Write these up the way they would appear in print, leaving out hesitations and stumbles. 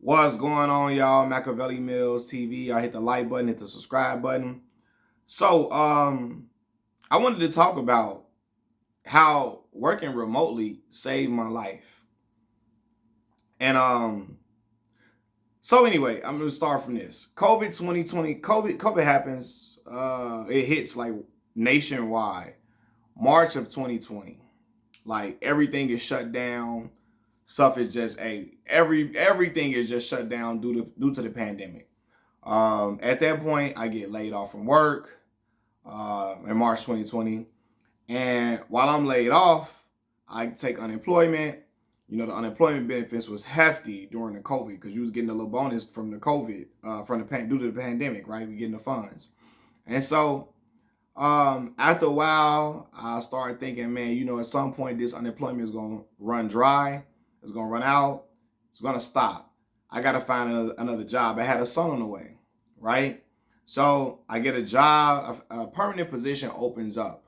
What's going on, y'all? Machiavelli Mills TV. I hit the like button, hit the subscribe button. So, I wanted to talk about how working remotely saved my life. And anyway, I'm gonna start from this. COVID 2020, COVID happens, it hits like nationwide, March of 2020. Like everything is shut down. Stuff is just everything is just shut down due to the pandemic. At that point, I get laid off from work in March 2020. And while I'm laid off, I take unemployment. You know, the unemployment benefits was hefty during the COVID because you was getting a little bonus from the COVID, due to the pandemic, right? We getting the funds. And so after a while, I started thinking, man, at some point this unemployment is gonna run dry, it's gonna run out, it's gonna stop. I gotta find another job. I had a son on the way, right? So I get a job, a permanent position opens up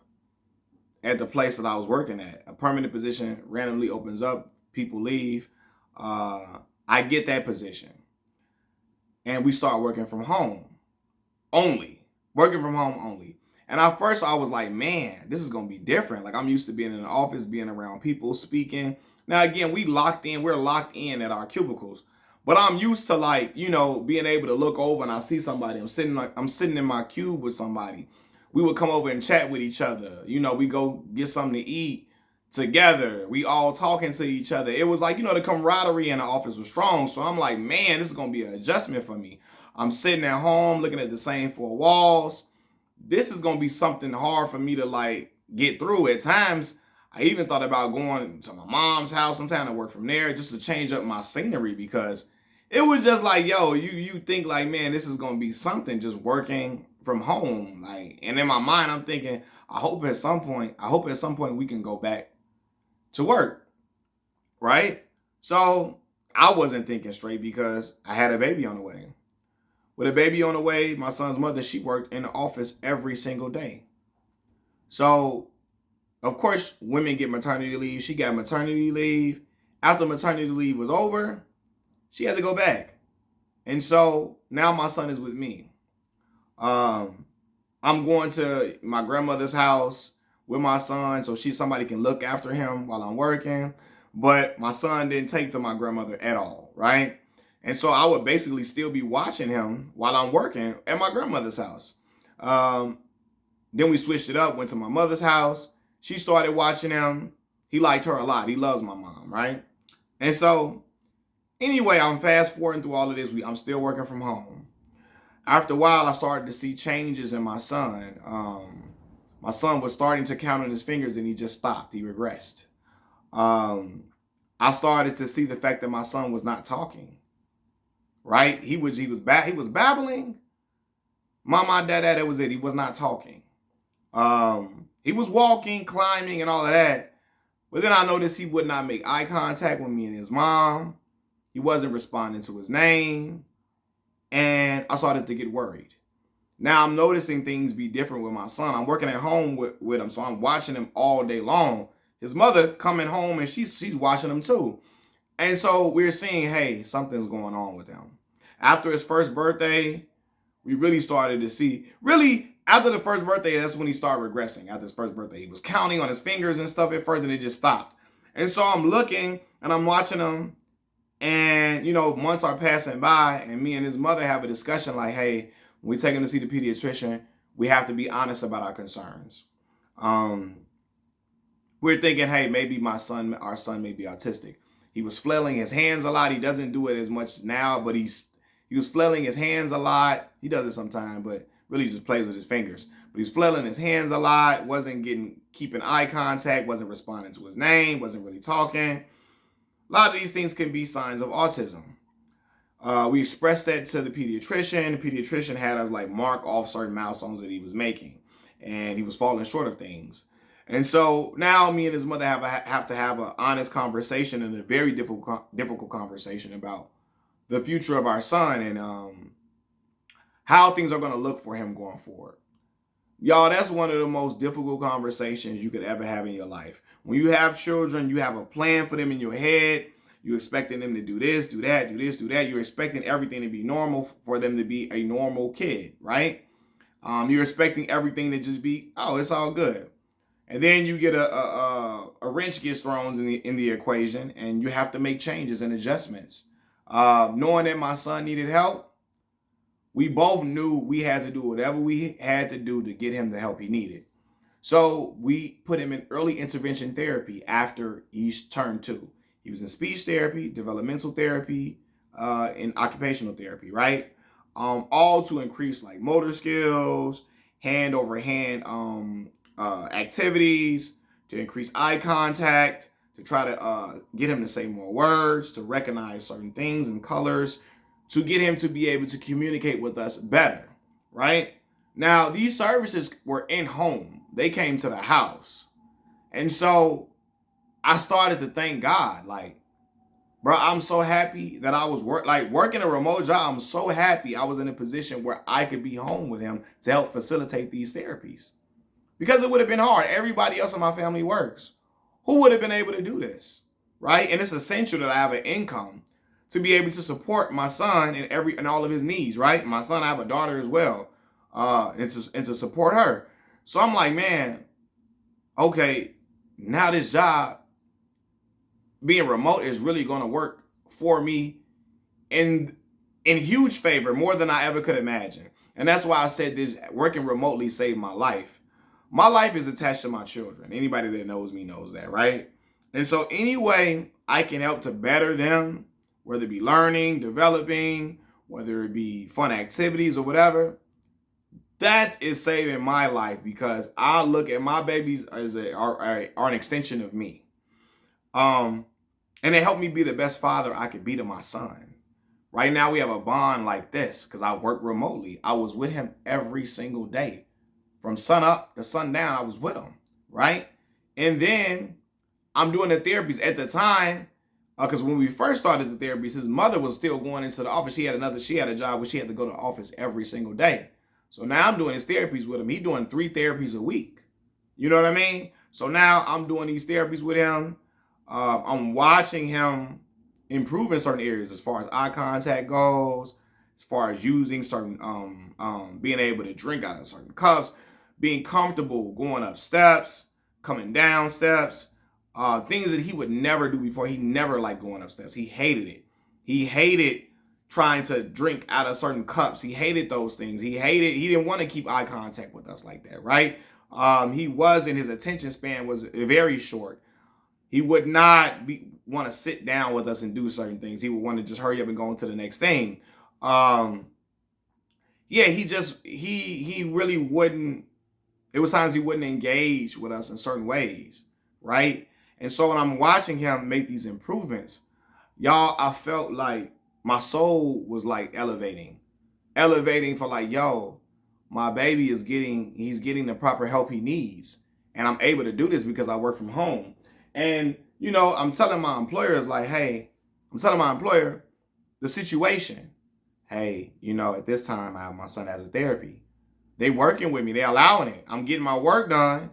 at the place that I was working at. A permanent position randomly opens up, people leave. I get that position, and we start working from home only, working from home only. And at first I was like, man, this is gonna be different. Like I'm used to being in an office, being around people, speaking. Now again, we're locked in at our cubicles. But I'm used to being able to look over and I see somebody. I'm sitting in my cube with somebody. We would come over and chat with each other. We go get something to eat together. We all talking to each other. It was like, the camaraderie in the office was strong. So I'm like, man, this is gonna be an adjustment for me. I'm sitting at home looking at the same four walls. This is gonna be something hard for me to get through. At times, I even thought about going to my mom's house sometime to work from there just to change up my scenery because it was just like, yo, you think like, man, this is gonna be something just working from home. And in my mind, I'm thinking, I hope at some point we can go back to work, right? So I wasn't thinking straight because I had a baby on the way. With a baby on the way, my son's mother, she worked in the office every single day. So, of course, women get maternity leave. She got maternity leave. After maternity leave was over, she had to go back. And so now my son is with me. Um, I'm going to my grandmother's house with my son so somebody can look after him while I'm working. But my son didn't take to my grandmother at all, right? And so I would basically still be watching him while I'm working at my grandmother's house. Um, then we switched it up, went to my mother's house. She started watching him. He liked her a lot. He loves my mom, right? And so, anyway, I'm fast forwarding through all of this. I'm still working from home. After a while, I started to see changes in my son. My son was starting to count on his fingers and he just stopped. He regressed. Um, I started to see the fact that my son was not talking. Right? He was babbling. Mama, dada, that was it. He was not talking. He was walking, climbing, and all of that. But then I noticed he would not make eye contact with me and his mom. He wasn't responding to his name. And I started to get worried. Now I'm noticing things be different with my son. I'm working at home with him, so I'm watching him all day long. His mother coming home and she's watching him too. And so we're seeing, hey, something's going on with him. After his first birthday, we really started to see, really, after the first birthday, that's when he started regressing. After his first birthday, he was counting on his fingers and stuff at first, and it just stopped. And so I'm looking and I'm watching him, and, months are passing by, and me and his mother have a discussion like, hey, when we take him to see the pediatrician, we have to be honest about our concerns. Um, we're thinking, hey, maybe our son may be autistic. He was flailing his hands a lot. He doesn't do it as much now, but he was flailing his hands a lot. He does it sometimes, but really just plays with his fingers. But he's flailing his hands a lot, wasn't keeping eye contact, wasn't responding to his name, wasn't really talking. A lot of these things can be signs of autism. We expressed that to the pediatrician. The pediatrician had us mark off certain milestones that he was making, and he was falling short of things. And so now me and his mother have to have an honest conversation, and a very difficult conversation about the future of our son and how things are going to look for him going forward. Y'all, that's one of the most difficult conversations you could ever have in your life. When you have children, you have a plan for them in your head. You're expecting them to do this, do that, do this, do that. You're expecting everything to be normal for them to be a normal kid, right? You're expecting everything to just be, oh, it's all good. And then you get a wrench gets thrown in the equation, and you have to make changes and adjustments. Knowing that my son needed help, we both knew we had to do whatever we had to do to get him the help he needed. So we put him in early intervention therapy after he turned 2. He was in speech therapy, developmental therapy, and occupational therapy, right? All to increase like motor skills, hand over hand activities, to increase eye contact, to try to get him to say more words, to recognize certain things and colors, to get him to be able to communicate with us better, right? Now, these services were in home. They came to the house. And so I started to thank God, like, bro, I'm so happy that I was working a remote job. I'm so happy I was in a position where I could be home with him to help facilitate these therapies. Because it would have been hard. Everybody else in my family works. Who would have been able to do this? Right? And it's essential that I have an income to be able to support my son in all of his needs, right? My son, I have a daughter as well, and to support her. So I'm like, man, okay, now this job being remote is really going to work for me in huge favor, more than I ever could imagine. And that's why I said this: working remotely saved my life. My life is attached to my children. Anybody that knows me knows that, right? And so any way I can help to better them, whether it be learning, developing, whether it be fun activities or whatever, that is saving my life, because I look at my babies as are an extension of me. And it helped me be the best father I could be to my son. Right now we have a bond like this because I work remotely. I was with him every single day. From sun up to sundown, I was with him, right? And then I'm doing the therapies at the time, because when we first started the therapies, his mother was still going into the office. She had a job where she had to go to the office every single day. So now I'm doing his therapies with him. He's doing 3 therapies a week. You know what I mean? So now I'm doing these therapies with him. I'm watching him improve in certain areas as far as eye contact goes, as far as using certain, being able to drink out of certain cups, being comfortable going up steps, coming down steps, things that he would never do before. He never liked going up steps. He hated it. He hated trying to drink out of certain cups. He hated those things. He didn't want to keep eye contact with us like that, right? His attention span was very short. He would not want to sit down with us and do certain things. He would want to just hurry up and go on to the next thing. He really wouldn't. It was times he wouldn't engage with us in certain ways, right? And so when I'm watching him make these improvements, y'all, I felt like my soul was like elevating for like, yo, my baby he's getting the proper help he needs. And I'm able to do this because I work from home. And, I'm telling my employers like, hey, the situation. Hey, at this time I have my son as a therapy. They working with me. They allowing it. I'm getting my work done,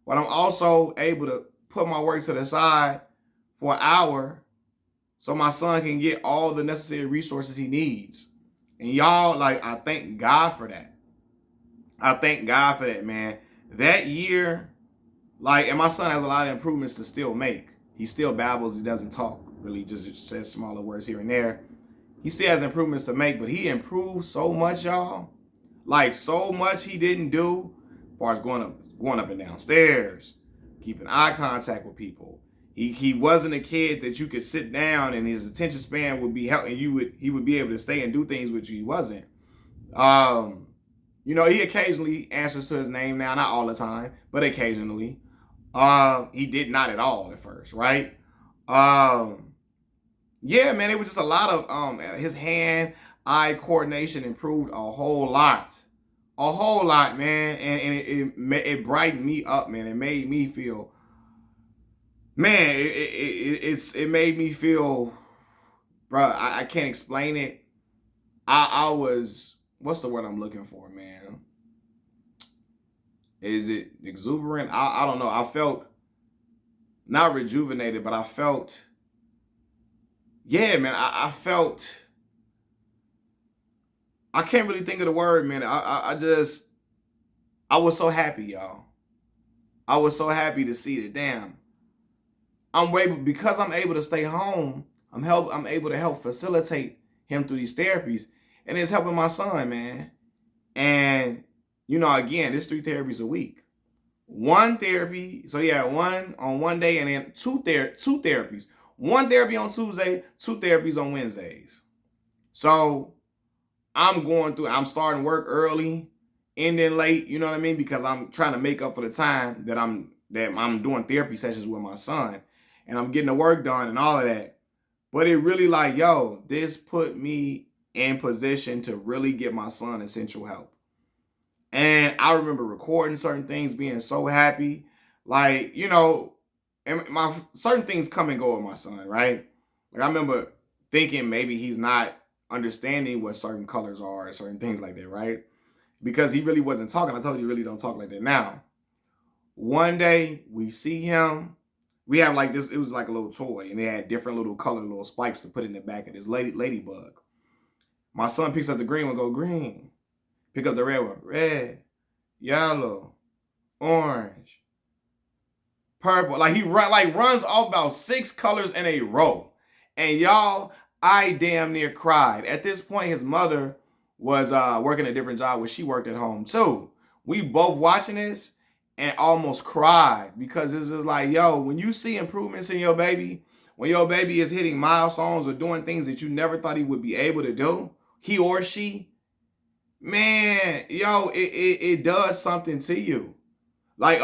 but I'm also able to put my work to the side for an hour so my son can get all the necessary resources he needs. And y'all, like, I thank God for that. I thank God for that, man. That year, like, and my son has a lot of improvements to still make. He still babbles. He doesn't talk really, just says smaller words here and there. He still has improvements to make, but he improved so much, y'all. Like, so much he didn't do as far as going up and down stairs, keeping eye contact with people. He wasn't a kid that you could sit down and his attention span would be held, and he would be able to stay and do things with you. He wasn't. He occasionally answers to his name now, not all the time, but occasionally. He did not at all at first, right? Yeah, man, it was just a lot of his hand-eye coordination improved a whole lot, man, and it brightened me up, man. It made me feel, man, it made me feel, bro. I can't explain it. I was, what's the word I'm looking for, man? Is it exuberant? I don't know. I felt not rejuvenated, but I felt yeah, man, I felt, I can't really think of the word, man. I just, I was so happy, y'all. I was so happy to see that. Damn, I'm able, because I'm able to stay home. I'm able to help facilitate him through these therapies, and it's helping my son, man. And again, it's 3 therapies a week. One therapy, so yeah, one on one day, and then two therapies. One therapy on Tuesday, two therapies on Wednesdays. So I'm starting work early, ending late, you know what I mean? Because I'm trying to make up for the time that I'm doing therapy sessions with my son, and I'm getting the work done and all of that. But it really, like, yo, this put me in position to really get my son essential help. And I remember recording certain things, being so happy. Like, and my certain things come and go with my son, right? Like, I remember thinking maybe he's not understanding what certain colors are and certain things like that, right? Because he really wasn't talking. I told you, he really don't talk like that now. One day we see him. We have like this, it was like a little toy, and they had different little color, little spikes to put in the back of this ladybug. My son picks up the green one, go green. Pick up the red one, red, yellow, orange, purple. Like, he runs off about 6 colors in a row. And y'all, I damn near cried. At this point, his mother was working a different job where she worked at home too. We both watching this and almost cried, because it's just like, yo, when you see improvements in your baby, when your baby is hitting milestones or doing things that you never thought he would be able to do, he or she, man, yo, it does something to you. Like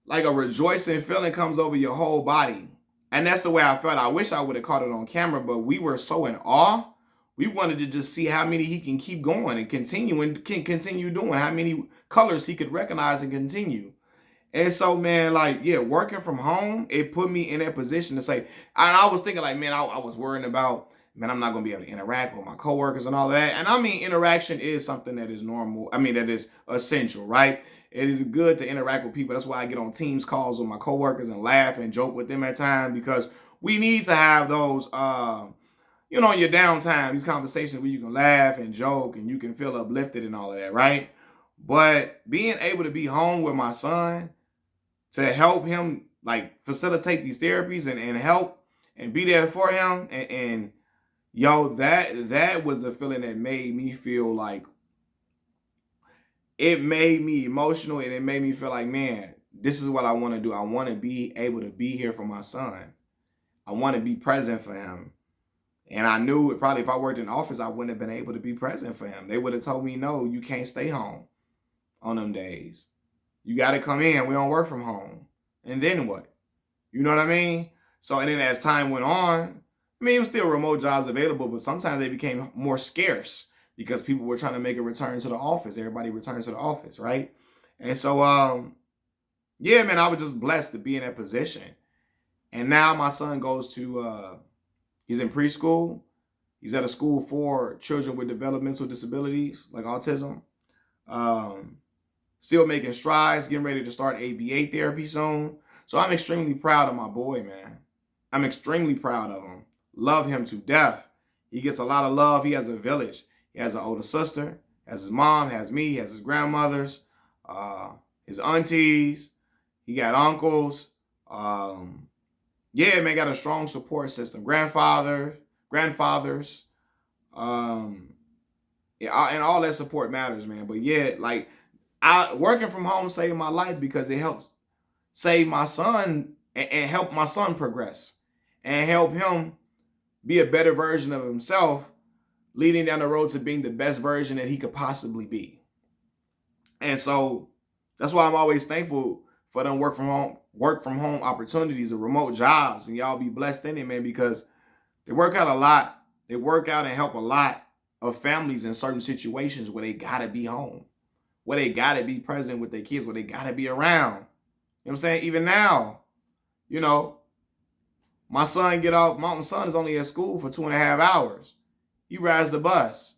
like a rejoicing feeling comes over your whole body. And that's the way I felt. I wish I would have caught it on camera, but we were so in awe. We wanted to just see how many he can keep going and can continue doing, how many colors he could recognize and continue. And so, man, like, yeah, working from home, it put me in that position to say, and I was thinking, like, man, I was worrying about, man, I'm not going to be able to interact with my coworkers and all that. And I mean, interaction is something that is normal. I mean, that is essential, right? It is good to interact with people. That's why I get on Teams calls with my coworkers and laugh and joke with them at times, because we need to have those, in your downtime, these conversations where you can laugh and joke and you can feel uplifted and all of that, right? But being able to be home with my son, to help him, like, facilitate these therapies and help and be there for him, and yo, that was the feeling that made me feel like, it made me emotional, and it made me feel like, man, this is what I want to do. I want to be able to be here for my son. I want to be present for him. And I knew it, probably if I worked in the office, I wouldn't have been able to be present for him. They would have told me, no, you can't stay home on them days. You got to come in. We don't work from home. And then what? You know what I mean? So, and then as time went on, I mean, it was still remote jobs available, but sometimes they became more scarce because people were trying to make a return to the office. Everybody returns to the office, right? And so, yeah, man, I was just blessed to be in that position. And now my son goes to, he's in preschool. He's at a school for children with developmental disabilities, like autism. Um, Still making strides, getting ready to start ABA therapy soon. So I'm extremely proud of my boy, man. I'm extremely proud of him. Love him to death. He gets a lot of love. He has a village. He has an older sister, has his mom, has me, has his grandmothers, his aunties. He got uncles. Yeah, man, got a strong support system. Grandfathers. Yeah, and all that support matters, man. But yeah, like, I working from home saved my life, because it helps save my son and help my son progress and help him be a better version of himself, leading down the road to being the best version that he could possibly be. And so that's why I'm always thankful for them work from home opportunities or remote jobs, and y'all be blessed in it, man, because they work out a lot. They work out and help a lot of families in certain situations where they gotta be home, where they gotta be present with their kids, where they gotta be around. You know what I'm saying? Even now, you know, my son get off, my son is only at school for 2.5 hours. He rides the bus.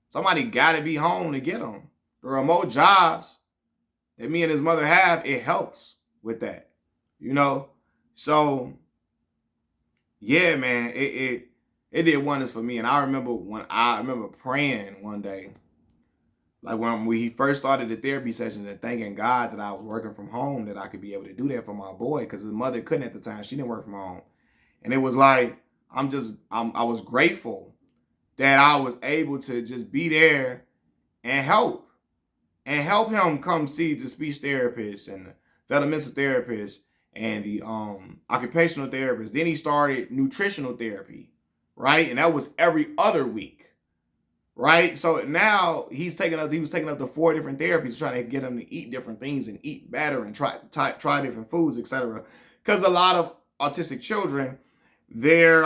Somebody gotta be home to get him. The remote jobs that me and his mother have, it helps with that. You know? So yeah, man, it did wonders for me. And I remember praying one day, like when he first started the therapy sessions, and thanking God that I was working from home, that I could be able to do that for my boy, because his mother couldn't at the time. She didn't work from home. And it was like, I was grateful that I was able to just be there and help him come see the speech therapist and the developmental therapist and the occupational therapist. Then he started nutritional therapy, right? And that was every other week, right? So now he was taking up the 4 different therapies, trying to get him to eat different things and eat better and try different foods, etc. Because a lot of autistic children, their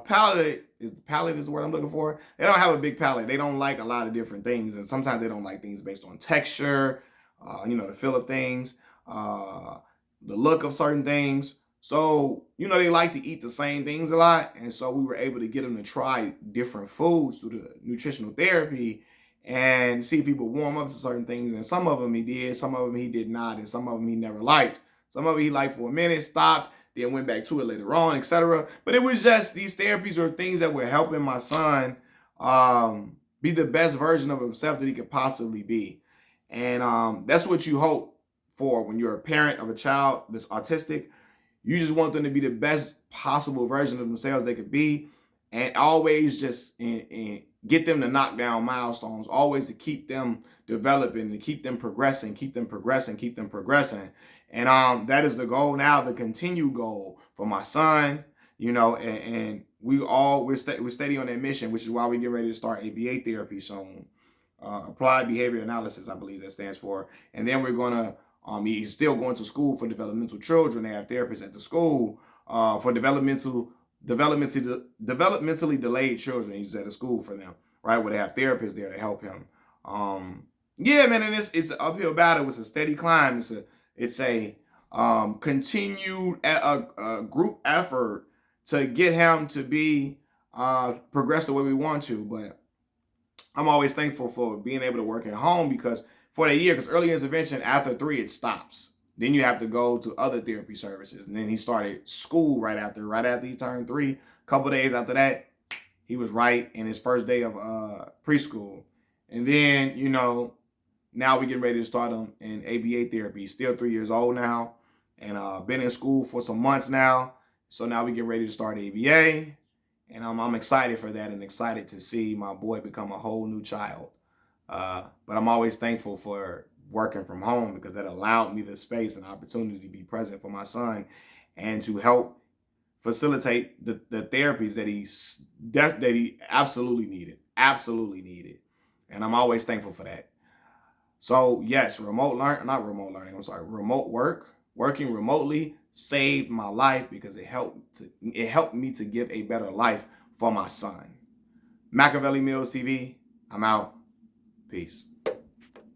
palate is the word I'm looking for. They don't have a big palate. They don't like a lot of different things, and sometimes they don't like things based on texture, the feel of things, uh, the look of certain things. So, they like to eat the same things a lot. And so we were able to get them to try different foods through the nutritional therapy and see if he would warm up to certain things. And some of them he did, some of them he did not, and some of them he never liked. Some of it he liked for a minute, stopped, then went back to it later on, etc. But it was just, these therapies were things that were helping my son be the best version of himself that he could possibly be. And that's what you hope for when you're a parent of a child that's autistic. You just want them to be the best possible version of themselves they could be, and always just get them to knock down milestones, always to keep them developing, to keep them progressing, keep them progressing, keep them progressing. And that is the goal now, the continued goal for my son, and we're steady on that mission, which is why we get ready to start ABA therapy soon. Applied Behavior Analysis, I believe that stands for. And then we're going to he's still going to school for developmental children. They have therapists at the school for developmentally delayed children. He's at a school for them, right, where they have therapists there to help him. Yeah, man, and it's an uphill battle. It's a steady climb. It's a continued group effort to get him to be progress the way we want to. But I'm always thankful for being able to work at home, because for that year, because early intervention after 3, it stops. Then you have to go to other therapy services. And then he started school right after he turned 3. A couple days after that, he was right in his first day of preschool. And then, now we're getting ready to start him in ABA therapy. He's still 3 years old now, and been in school for some months now. So now we're getting ready to start ABA. And I'm excited for that, and excited to see my boy become a whole new child. But I'm always thankful for working from home, because that allowed me the space and opportunity to be present for my son and to help facilitate the therapies that he absolutely needed. And I'm always thankful for that. So yes, remote work, working remotely saved my life, because it helped me to give a better life for my son. Machiavelli Mills TV, I'm out. Peace.